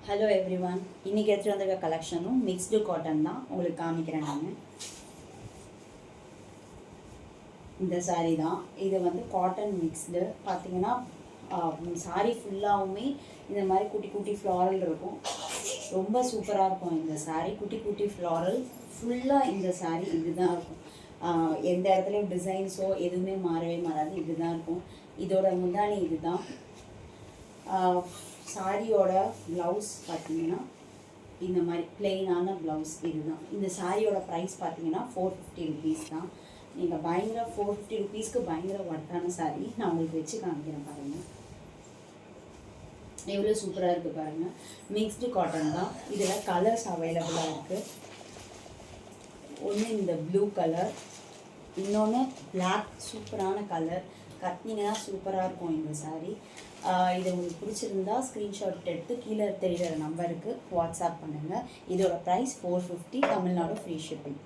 Hello every one, இன்றைக்கி எடுத்துகிட்டு வந்திருக்க கலெக்ஷனும் மிக்ஸ்டு காட்டன் தான் உங்களுக்கு காமிக்கிறேன். நான் இந்த சாரீ தான், இது வந்து காட்டன் மிக்ஸ்டு. பார்த்தீங்கன்னா சாரீ ஃபுல்லாகவுமே இந்த மாதிரி குட்டி குட்டி ஃப்ளாரல் இருக்கும். ரொம்ப சூப்பராக இருக்கும் இந்த சாரீ. குட்டி குட்டி ஃப்ளாரல் ஃபுல்லாக இந்த சாரீ இதுதான் இருக்கும். எந்த இடத்துலையும் டிசைன்ஸோ எதுவுமே மாறவே மாறாது, இதுதான் இருக்கும். இதோட முந்தானி இதுதான். சாரியோட ப்ளவுஸ் பார்த்தீங்கன்னா இந்த மாதிரி பிளெயினான ப்ளவுஸ் இதுதான். இந்த சாரியோட ப்ரைஸ் பார்த்தீங்கன்னா 450 ருபீஸ் தான். நீங்கள் பயங்கர 450 ருபீஸ்க்கு பயங்கர ஒர்த்தான சாரீ. நான் உங்களுக்கு வச்சு காமிக்கிறேன் பாருங்கள், எவ்வளோ சூப்பராக இருக்குது பாருங்கள். மிக்ஸ்டு காட்டன் தான். இதில் கலர்ஸ் அவைலபிளாக இருக்குது. ஒன்று இந்த ப்ளூ கலர், இன்னொன்று பிளாக். சூப்பரான கலர், கட்டினீங்கன்னா சூப்பராக இருக்கும் இந்த சாரீ. இது உங்களுக்கு பிடிச்சிருந்தா ஸ்க்ரீன்ஷாட் எடுத்து கீழே தெரிகிற நம்பருக்கு வாட்ஸ்அப் பண்ணுங்கள். இதோட ப்ரைஸ் 450, தமிழ்நாடு ஃப்ரீ ஷிப்பிங்.